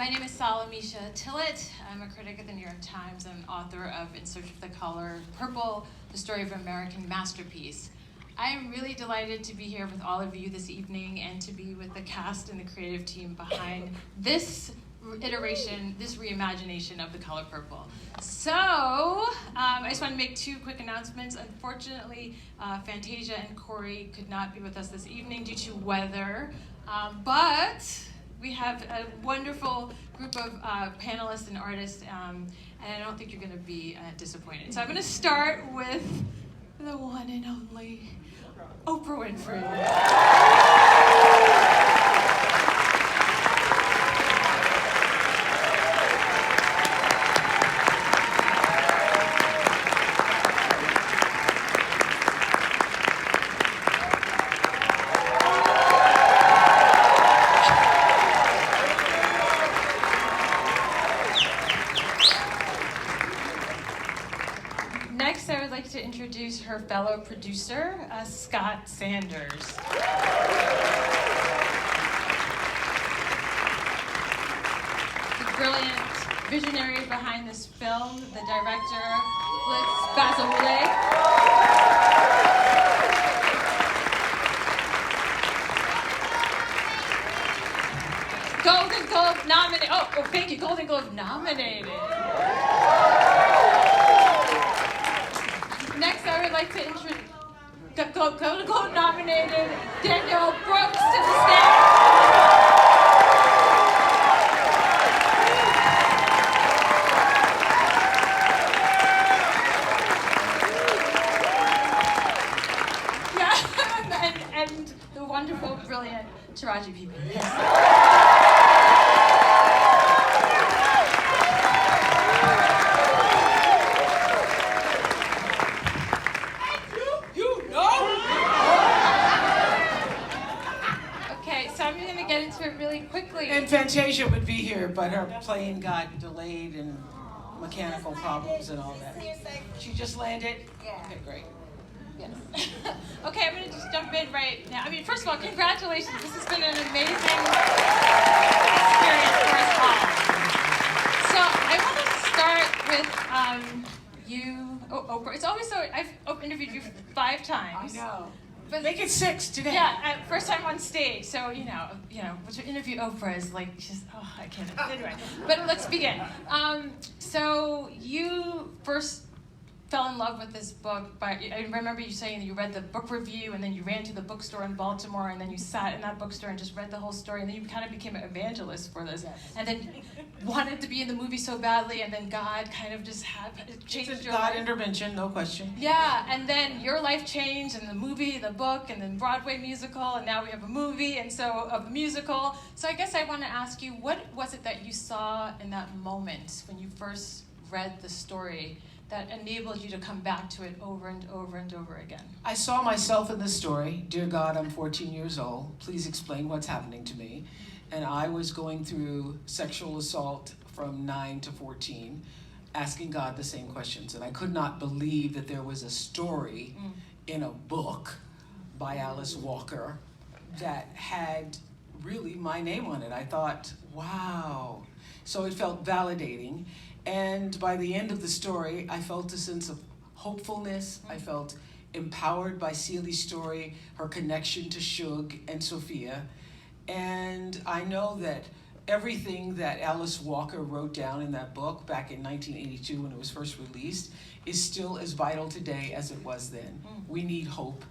My name is Salamisha Tillett. I'm a critic at the New York Times and author of In Search of the Color Purple, the story of an American masterpiece. I am really delighted to be here with all of you this evening and to be with the cast and the creative team behind this iteration, this reimagination of The Color Purple. So, I just want to make two quick announcements. Unfortunately, Fantasia and Corey could not be with us this evening due to weather, but we have a wonderful group of panelists and artists, and I don't think you're going to be disappointed. So I'm going to start with the one and only Oprah Winfrey. Next, I would like to introduce her fellow producer, Scott Sanders. The brilliant visionary behind this film, the director, BLITZ BAZAWULE. Golden Globe nominated. Oh, thank you. Golden Globe nominated. Next, I would like to introduce Golden Globe nominated Danielle Brooks to the stage. Yeah, and the wonderful, brilliant Taraji people. And Fantasia would be here, but her plane got delayed and mechanical problems and all that. She just landed? Yeah. Okay, great. Yes. Okay, I'm going to just jump in right now. I mean, first of all, congratulations. This has been an amazing experience for us all. So I want to start with you, Oprah. It's always so, I've interviewed you 5 times. I know. But make it 6 today. Yeah, first time on stage, so you know, but to interview Oprah is like just, I can't. Anyway, but let's begin. So you first fell in love with this book, I remember you saying that you read the book review, and then you ran to the bookstore in Baltimore, and then you sat in that bookstore and just read the whole story, and then you kind of became an evangelist for this, yes. And then wanted to be in the movie so badly, and then God kind of just changed your life. God intervention, no question. Yeah, and then your life changed, and the movie, the book, and then Broadway musical, and now we have a movie, and so of a musical. So I guess I want to ask you, what was it that you saw in that moment when you first read the story that enabled you to come back to it over and over and over again? I saw myself in the story. Dear God, I'm 14 years old. Please explain what's happening to me. And I was going through sexual assault from 9 to 14, asking God the same questions. And I could not believe that there was a story in a book by Alice Walker that had really my name on it. I thought, wow. So it felt validating. And by the end of the story, I felt a sense of hopefulness. I felt empowered by Celi's story, her connection to Shug and Sophia. And I know that everything that Alice Walker wrote down in that book back in 1982 when it was first released is still as vital today as it was then. We need hope.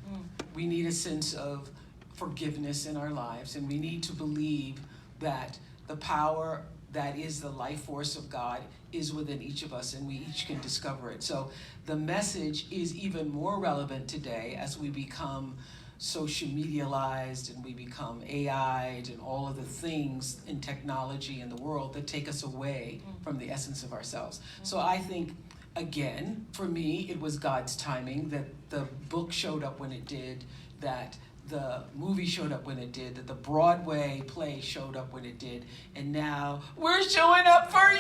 We need a sense of forgiveness in our lives, and we need to believe that the power that is the life force of God is within each of us, and we each can discover it. So the message is even more relevant today as we become social medialized and we become AI'd and all of the things in technology in the world that take us away from the essence of ourselves. So I think, again, for me, it was God's timing that the book showed up when it did, that the movie showed up when it did, that the Broadway play showed up when it did, and now we're showing up for you!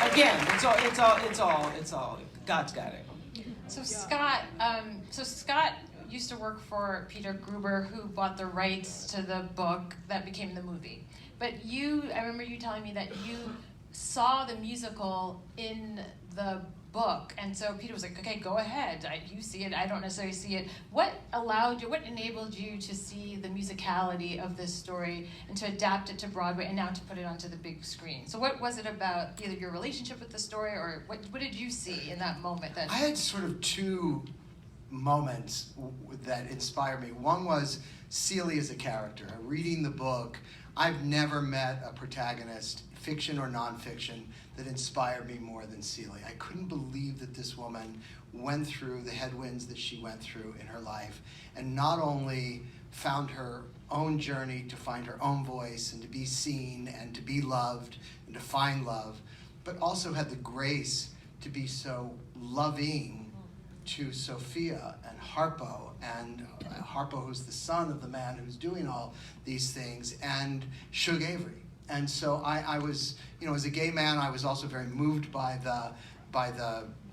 Again, it's all, God's got it. So Scott, used to work for Peter Gruber, who bought the rights to the book that became the movie. But I remember you telling me that you saw the musical in the book, and so Peter was like, okay, go ahead, you see it, I don't necessarily see it. What enabled you to see the musicality of this story and to adapt it to Broadway and now to put it onto the big screen? So what was it about either your relationship with the story, or what did you see in that moment? I had sort of two moments that inspired me. One was Celie as a character. Reading the book, I've never met a protagonist, fiction or nonfiction, that inspired me more than Celie. I couldn't believe that this woman went through the headwinds that she went through in her life, and not only found her own journey to find her own voice and to be seen and to be loved and to find love, but also had the grace to be so loving to Sophia and Harpo, who's the son of the man who's doing all these things, and Shug Avery. And so I was, as a gay man, I was also very moved by the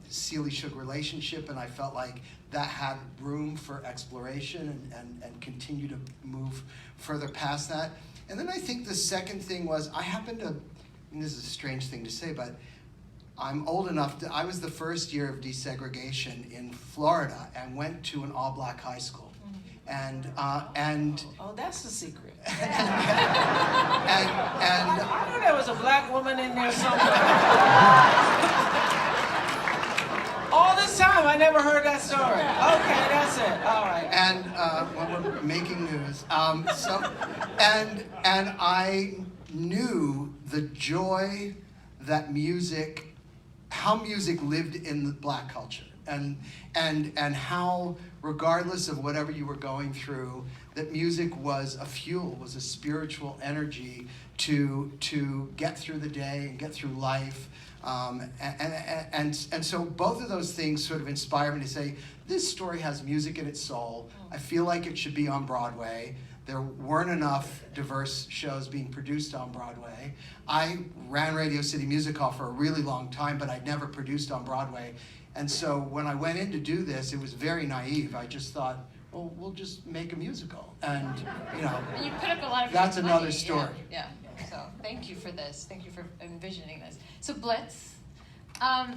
Celie-Shug relationship, and I felt like that had room for exploration and continue to move further past that. And then I think the second thing was, I happened to, and this is a strange thing to say, but I'm old enough I was the first year of desegregation in Florida and went to an all-black high school. And oh, that's the secret. and I knew there was a black woman in there somewhere. All this time, I never heard that story. Okay, that's it. All right. And when we're making news, and I knew the joy that how music lived in the black culture, and how, regardless of whatever you were going through, that music was a fuel, was a spiritual energy to get through the day and get through life. And so both of those things sort of inspired me to say, this story has music in its soul. I feel like it should be on Broadway. There weren't enough diverse shows being produced on Broadway. I ran Radio City Music Hall for a really long time, but I'd never produced on Broadway. And so when I went in to do this, it was very naive. I just thought, well, we'll just make a musical. And, And you put up a lot of that's money. another story. Yeah. So thank you for this. Thank you for envisioning this. So Blitz. I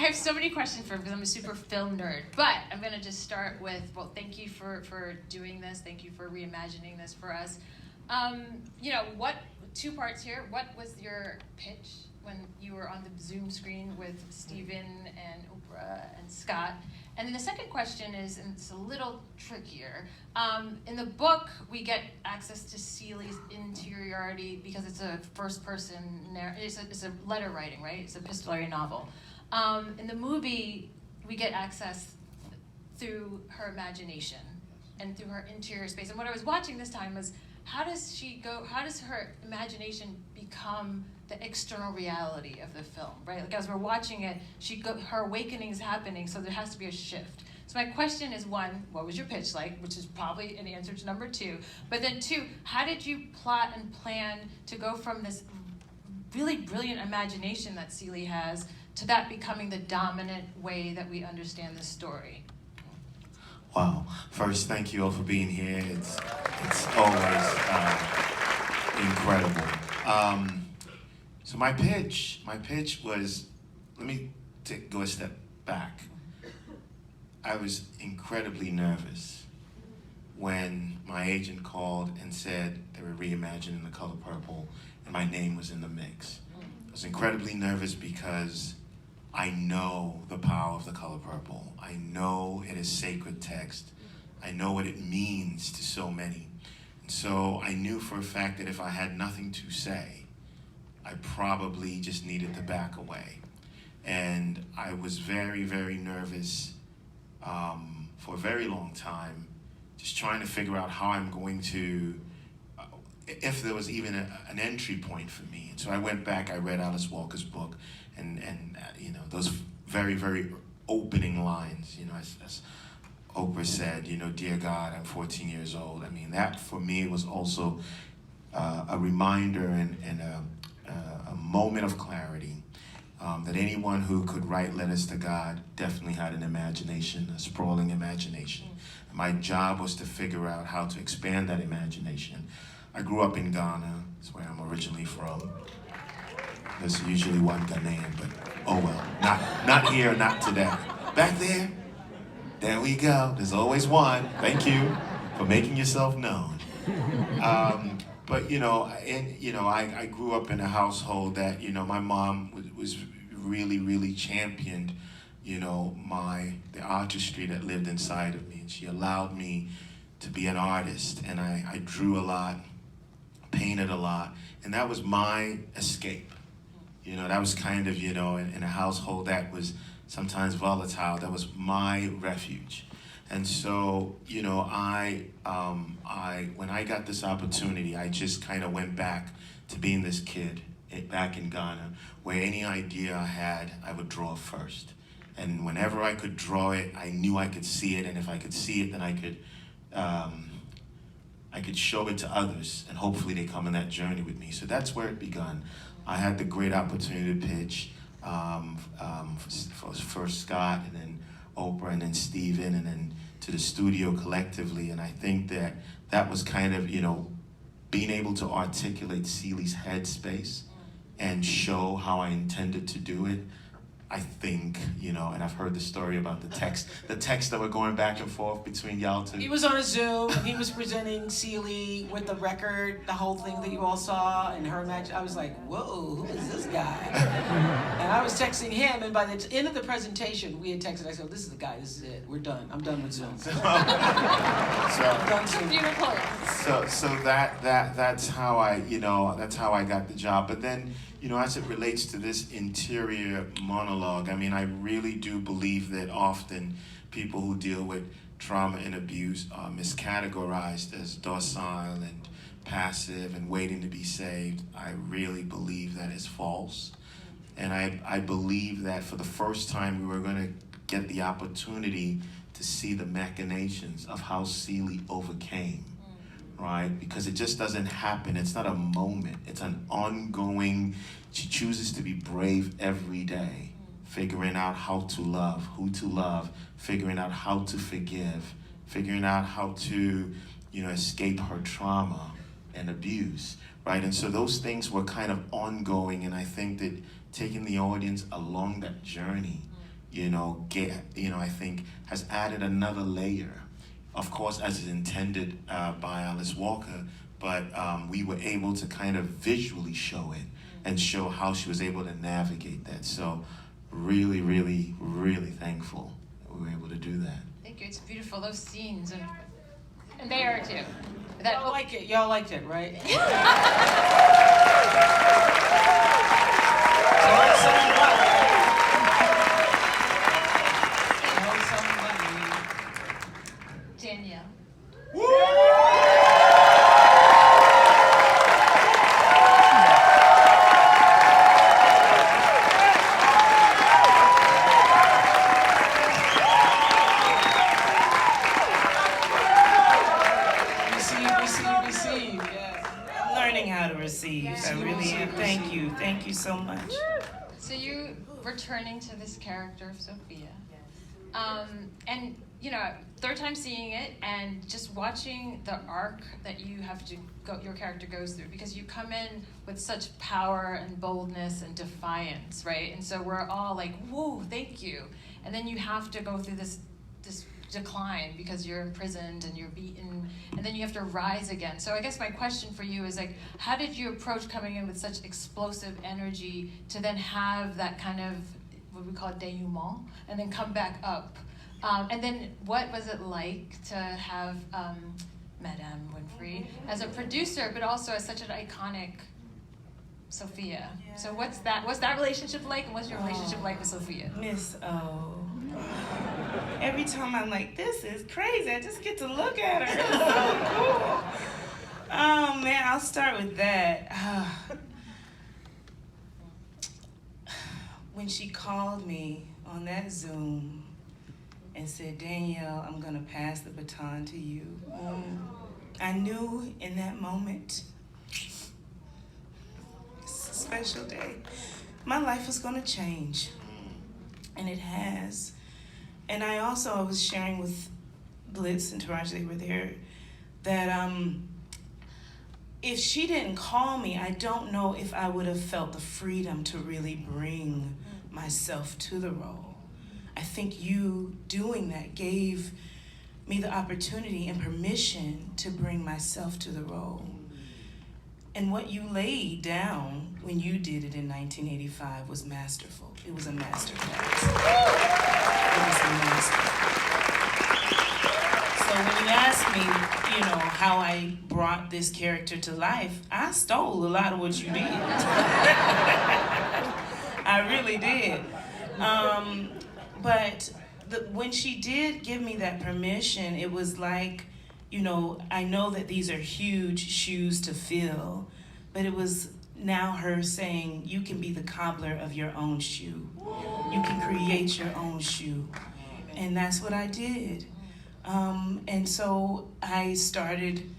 have so many questions for him because I'm a super film nerd, but I'm gonna just start with, well, thank you for doing this. Thank you for reimagining this for us. Two parts here. What was your pitch when you were on the Zoom screen with Steven and Oprah and Scott? And then the second question is, and it's a little trickier, in the book we get access to Celie's interiority because it's a first person, it's a letter writing, right? It's a epistolary novel. In the movie, we get access through her imagination and through her interior space. And what I was watching this time was, how does her imagination become the external reality of the film, right? Like as we're watching it, her awakening is happening, so there has to be a shift. So my question is, one, what was your pitch like, which is probably an answer to number two, but then two, how did you plot and plan to go from this really brilliant imagination that Celie has to that becoming the dominant way that we understand the story? Wow. First, thank you all for being here. It's always incredible. So my pitch was, let me go a step back. I was incredibly nervous when my agent called and said they were reimagining The Color Purple and my name was in the mix. I was incredibly nervous because I know the power of The Color Purple. I know it is sacred text. I know what it means to so many. And so I knew for a fact that if I had nothing to say, I probably just needed to back away. And I was very, very nervous for a very long time, just trying to figure out how I'm going to, if there was even an entry point for me. And so I went back, I read Alice Walker's book, and those very, very opening lines, as Oprah said, dear God, I'm 14 years old. I mean, that for me was also a reminder and a moment of clarity, that anyone who could write letters to God definitely had an imagination, a sprawling imagination. And my job was to figure out how to expand that imagination. I grew up in Ghana, that's where I'm originally from. There's usually one Ghanaian, but oh well, not here, not today. Back there we go, there's always one. Thank you for making yourself known. But I grew up in a household that, my mom was really championed, the artistry that lived inside of me. And she allowed me to be an artist. And I drew a lot, painted a lot. And that was my escape. That was kind of, in a household that was sometimes volatile, that was my refuge. And so, when I got this opportunity, I just kind of went back to being this kid back in Ghana, where any idea I had, I would draw first. And whenever I could draw it, I knew I could see it, and if I could see it, then I could show it to others, and hopefully they come on that journey with me. So that's where it began. I had the great opportunity to pitch for first Scott, and then Oprah, and then Steven, and then to the studio collectively. And I think that was kind of, being able to articulate Celie's headspace and show how I intended to do it. I think, and I've heard the story about the text that were going back and forth between y'all two. He was on a Zoom, and he was presenting Celie with the record, the whole thing that you all saw, and her imagine. I was like, whoa, who is this guy? And I was texting him, and by the end of the presentation, we had texted. I said, this is the guy, this is it. We're done. I'm done with Zoom. I'm done Zoom. Beautiful. So that's how I got the job. But then, as it relates to this interior monologue, I really do believe that often people who deal with trauma and abuse are miscategorized as docile and passive and waiting to be saved. I really believe that is false. And I believe that for the first time we were going to get the opportunity to see the machinations of how Celie overcame. Right? Because it just doesn't happen. It's not a moment. It's an ongoing, she chooses to be brave every day, figuring out how to love, who to love, figuring out how to forgive, figuring out how to, escape her trauma and abuse, right? And so those things were kind of ongoing, and I think that taking the audience along that journey, I think has added another layer. Of course, as is intended by Alice Walker, but we were able to kind of visually show it and show how she was able to navigate that. So really, really, really thankful that we were able to do that. Thank you. It's beautiful, those scenes, and they are too. Y'all like it. Y'all liked it, right? So let's sing about it. Danielle. Receive. Yeah. I'm learning how to receive. I really am. Thank you. Thank you so much. So you returning to this character of Sophia. And third time seeing it and just watching the arc that you have to go, your character goes through, because you come in with such power and boldness and defiance, right? And so we're all like, whoa, thank you. And then you have to go through this decline because you're imprisoned and you're beaten, and then you have to rise again. So I guess my question for you is like, how did you approach coming in with such explosive energy to then have that kind of, what we call denouement, and then come back up? And then what was it like to have Madame Winfrey as a producer, but also as such an iconic Sophia? Yeah. So what's that relationship like, and what's your relationship like with Sophia? Miss O. Every time I'm like, this is crazy. I just get to look at her. It's so cool. Oh man, I'll start with that. When she called me on that Zoom and said, Danielle, I'm gonna pass the baton to you. I knew in that moment, special day. My life was gonna change, and it has. And I was sharing with Blitz and Taraji, they were there, that if she didn't call me, I don't know if I would have felt the freedom to really bring myself to the role. I think you doing that gave me the opportunity and permission to bring myself to the role. And what you laid down when you did it in 1985 was masterful. It was a masterclass. It was a masterclass. So when you ask me, how I brought this character to life, I stole a lot of what you did. I really did. But when she did give me that permission, it was like, I know that these are huge shoes to fill, but it was now her saying, you can be the cobbler of your own shoe. You can create your own shoe. And that's what I did. And so I started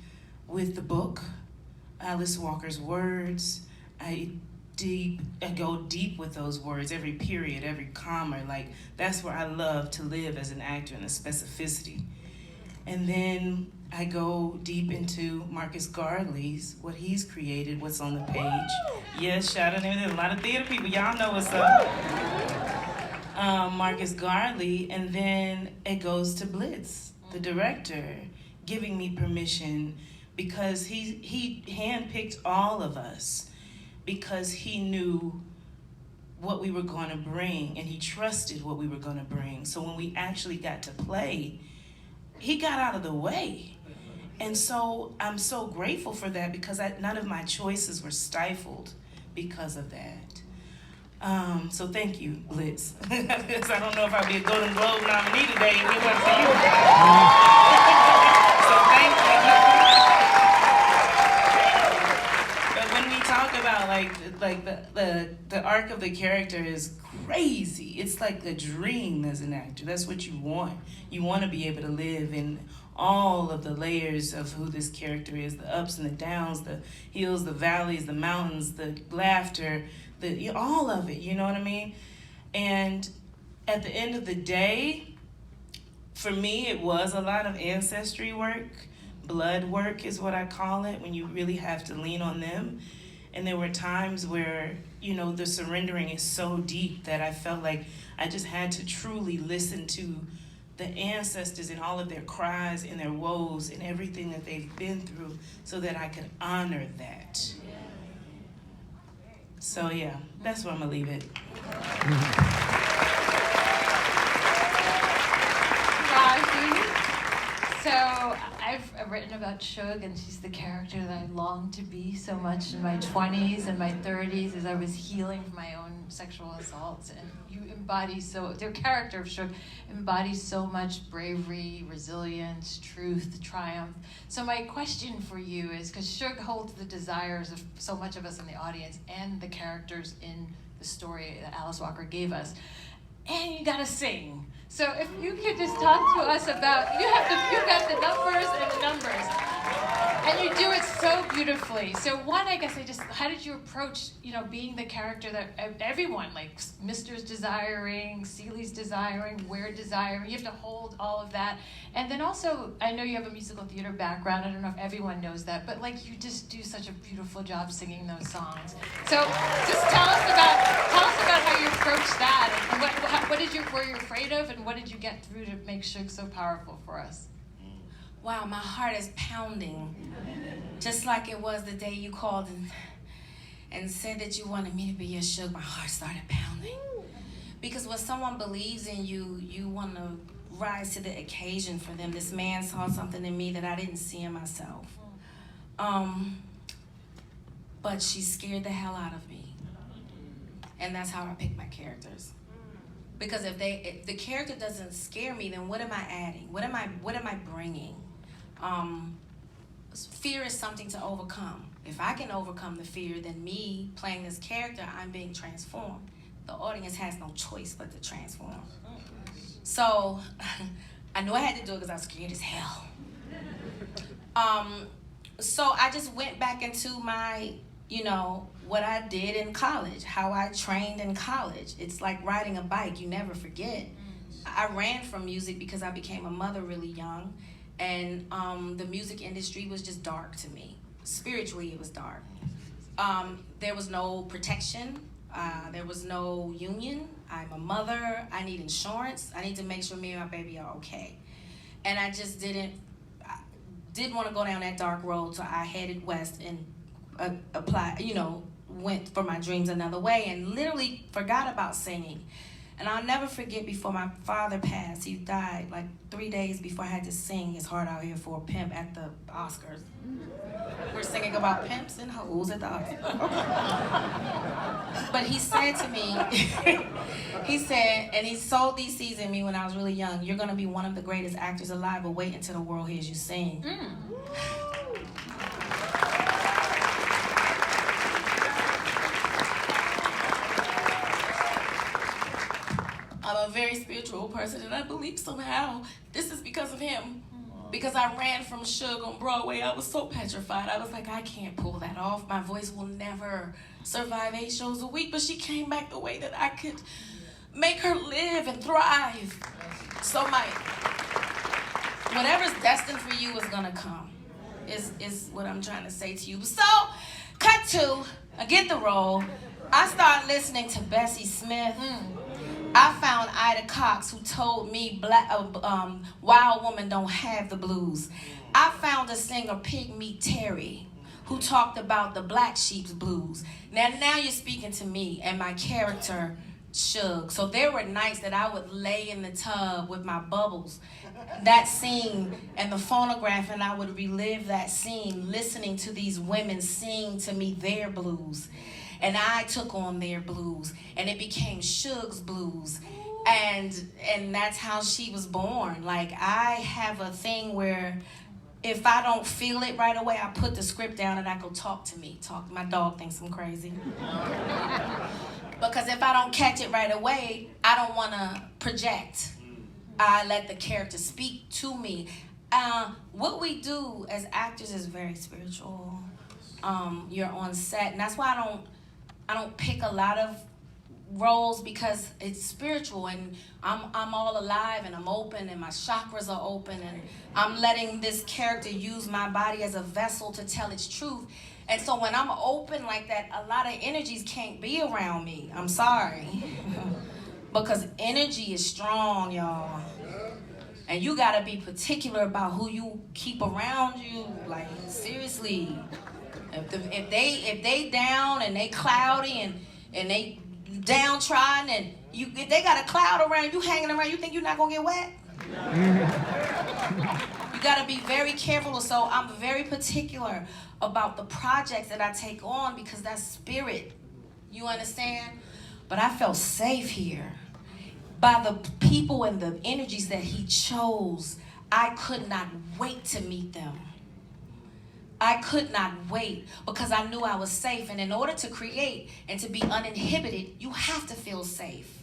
with the book, Alice Walker's words. I go deep with those words, every period, every comma. Like, that's where I love to live as an actor, in the specificity. And then I go deep into Marcus Gardley's, what he's created, what's on the page. Yes, shout out to him. There's a lot of theater people. Y'all know what's up. Marcus Gardley, and then it goes to Blitz, the director, giving me permission because he handpicked all of us because he knew what we were going to bring, and he trusted what we were going to bring. So when we actually got to play, he got out of the way. And so I'm so grateful for that because none of my choices were stifled because of that. So thank you, Blitz. Because I don't know if I'd be a Golden Globe nominee today if it wasn't for you. So thank you. But when we talk about the arc of the character is crazy. It's like a dream as an actor. That's what you want. You want to be able to live in all of the layers of who this character is, the ups and the downs, the hills, the valleys, the mountains, the laughter, all of it, you know what I mean? And at the end of the day, for me, it was a lot of ancestry work. Blood work is what I call it, when you really have to lean on them. And there were times where, the surrendering is so deep that I felt like I just had to truly listen to the ancestors and all of their cries and their woes and everything that they've been through so that I could honor that. So yeah, that's where I'm gonna leave it. So I've written about Shug, and she's the character that I longed to be so much in my 20s and my 30s as I was healing from my own sexual assaults. And you embody their character of Shug embodies so much bravery, resilience, truth, triumph. So my question for you is, because Shug holds the desires of so much of us in the audience and the characters in the story that Alice Walker gave us, and you gotta sing. So if you could just talk to us about, you've got the numbers and the numbers, and you do it so beautifully. So one, I guess how did you approach, being the character that everyone, like Mr's desiring, Celie's desiring, we're desiring, you have to hold all of that. And then also, I know you have a musical theater background, I don't know if everyone knows that, but you just do such a beautiful job singing those songs. So just tell us about how you approached that, and what were you afraid of, and what did you get through to make Shug so powerful for us? Wow, my heart is pounding. Just like it was the day you called and said that you wanted me to be your Shug, my heart started pounding. Because when someone believes in you, you want to rise to the occasion for them. This man saw something in me that I didn't see in myself. But she scared the hell out of me. And that's how I pick my characters. Because if the character doesn't scare me, then what am I adding? What am I bringing? Fear is something to overcome. If I can overcome the fear, then me playing this character, I'm being transformed. The audience has no choice but to transform. So I knew I had to do it because I was scared as hell. So I just went back into my, what I did in college, how I trained in college. It's like riding a bike, you never forget. I ran from music because I became a mother really young, and the music industry was just dark to me. Spiritually, it was dark. There was no protection. There was no union. I'm a mother. I need insurance. I need to make sure me and my baby are okay. And I just didn't want to go down that dark road, so I headed west and applied, went for my dreams another way, and literally forgot about singing. And I'll never forget, before my father passed, he died like 3 days before I had to sing His Heart Out Here for a Pimp at the Oscars. We're singing about pimps and hoes at the Oscars. But he said to me, he said, and he sowed these seeds in me when I was really young, you're gonna be one of the greatest actors alive, but wait until the world hears you sing. I'm a very spiritual person, and I believe somehow this is because of him. Because I ran from Suge on Broadway, I was so petrified. I was like, I can't pull that off. My voice will never survive 8 shows a week. But she came back the way that I could make her live and thrive. So whatever's destined for you is gonna come, is what I'm trying to say to you. So, cut to, I get the role. I start listening to Bessie Smith. I found Ida Cox, who told me wild woman don't have the blues. I found a singer, Pygmy Terry, who talked about the black sheep's blues. Now you're speaking to me and my character, Suge. So there were nights that I would lay in the tub with my bubbles, that scene and the phonograph, and I would relive that scene, listening to these women sing to me their blues. And I took on their blues, and it became Suge's blues. And that's how she was born. Like, I have a thing where if I don't feel it right away, I put the script down and I go, talk to me. My dog thinks I'm crazy. Because if I don't catch it right away, I don't want to project. I let the character speak to me. What we do as actors is very spiritual. You're on set, and that's why I don't pick a lot of roles, because it's spiritual, and I'm all alive, and I'm open, and my chakras are open, and I'm letting this character use my body as a vessel to tell its truth. And so when I'm open like that, a lot of energies can't be around me. I'm sorry. Because energy is strong, y'all. And you gotta be particular about who you keep around you. Like, seriously. If they down and they cloudy and they downtrodden, and if they got a cloud around you hanging around, you think you're not gonna get wet? You gotta be very careful. So I'm very particular about the projects that I take on, because that's spirit. You understand? But I felt safe here by the people and the energies that he chose. I could not wait to meet them. I could not wait, because I knew I was safe. And in order to create and to be uninhibited, you have to feel safe.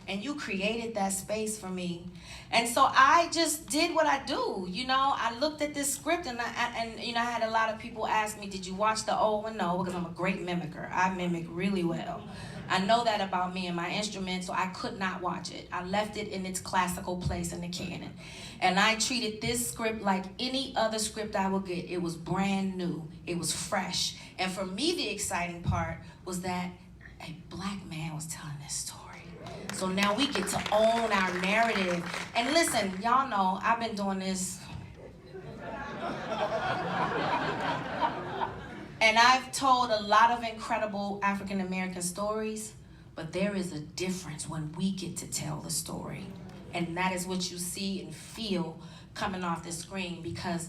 And you created that space for me. And so I just did what I do. I looked at this script, and I had a lot of people ask me, did you watch the old one? No, because I'm a great mimicker. I mimic really well. I know that about me and my instrument, so I could not watch it. I left it in its classical place in the canon. And I treated this script like any other script I would get. It was brand new. It was fresh. And for me, the exciting part was that a black man was telling this story. So now we get to own our narrative. And listen, y'all know I've been doing this. And I've told a lot of incredible African American stories, but there is a difference when we get to tell the story. And that is what you see and feel coming off the screen, because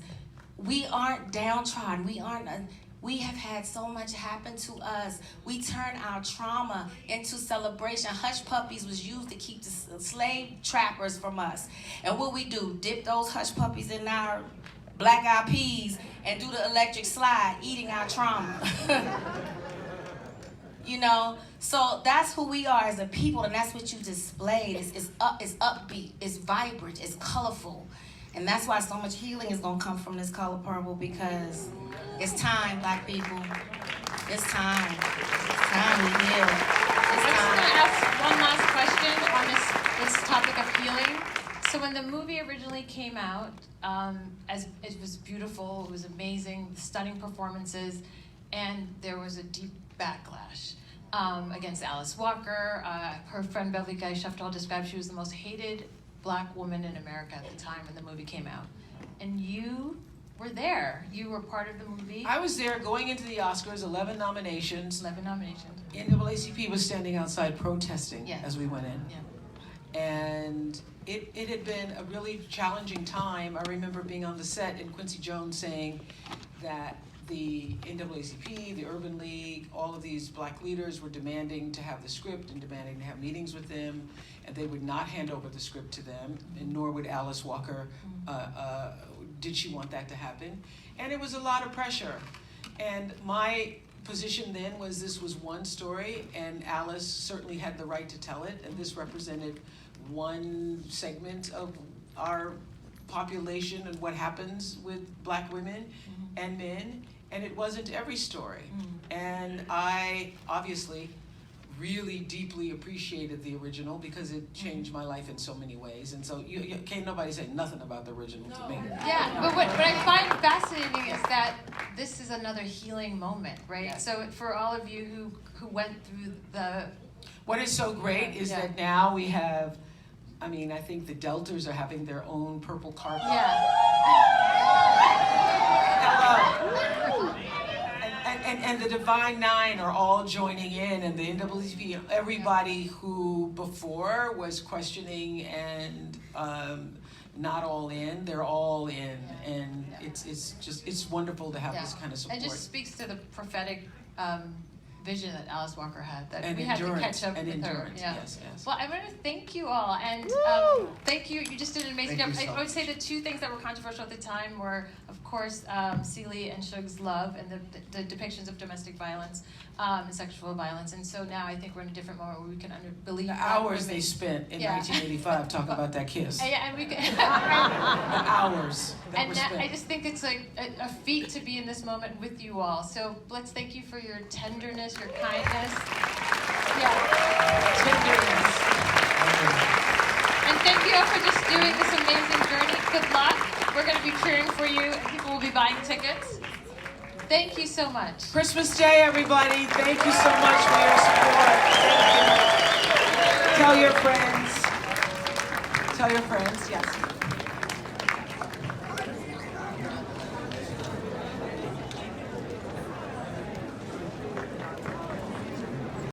we aren't downtrodden. We have had so much happen to us. We turn our trauma into celebration. Hush puppies was used to keep the slave trappers from us. And what we do, dip those hush puppies in our black eyed peas and do the electric slide, eating our trauma. So that's who we are as a people, and that's what you displayed. It's upbeat, it's vibrant, it's colorful. And that's why so much healing is gonna come from this color purple, because it's time, black people. It's time. It's time we heal. I It's just want to time. ask one last question on this topic of healing. So when the movie originally came out, as it was beautiful, it was amazing, stunning performances, and there was a deep backlash against Alice Walker. Her friend Beverly Guy Sheftall described she was the most hated Black woman in America at the time when the movie came out. And you were there. You were part of the movie. I was there going into the Oscars, 11 nominations. 11 nominations. NAACP was standing outside protesting Yeah. as we went in. Yeah. And it had been a really challenging time. I remember being on the set and Quincy Jones saying that the NAACP, the Urban League, all of these Black leaders were demanding to have the script and demanding to have meetings with them, and they would not hand over the script to them, and nor would Alice Walker, did she want that to happen. And it was a lot of pressure. And my position then was this was one story, and Alice certainly had the right to tell it, and this represented one segment of our population and what happens with Black women and men, and it wasn't every story. And I obviously really deeply appreciated the original because it changed my life in so many ways, and so you can't nobody say nothing about the original to me. Yeah, but what I find fascinating is that this is another healing moment, right? Yes. So for all of you who went through the... What is so great is that now we have, I mean, I think the Delters are having their own purple carpet. Yeah. Hello. And the Divine Nine are all joining in, and the NAACP, everybody who before was questioning and not all in, they're all in, and it's wonderful to have this kind of support. It just speaks to the prophetic vision that Alice Walker had, that And we had to endurance, catch up and with her. endurance, Yeah. yes. Well, I want to thank you all, and thank you. You just did an amazing Thank job. you so I would much. say the two things that were controversial at the time were, of course, Celie and Shug's love and the depictions of domestic violence and sexual violence. And so now I think we're in a different moment where we can believe The Black hours women. they spent in Yeah. 1985 talking about that kiss. Yeah, and we can. The hours that And were that, spent. I just think it's like a feat to be in this moment with you all. So let's thank you for your tenderness, your kindness. Yeah. Tenderness. And thank you all for just doing this amazing journey. Good luck. We're going to be cheering for you, and people will be buying tickets. Thank you so much. Christmas Day, everybody. Thank you so much for your support. Thank you. Tell your friends. Tell your friends, yes.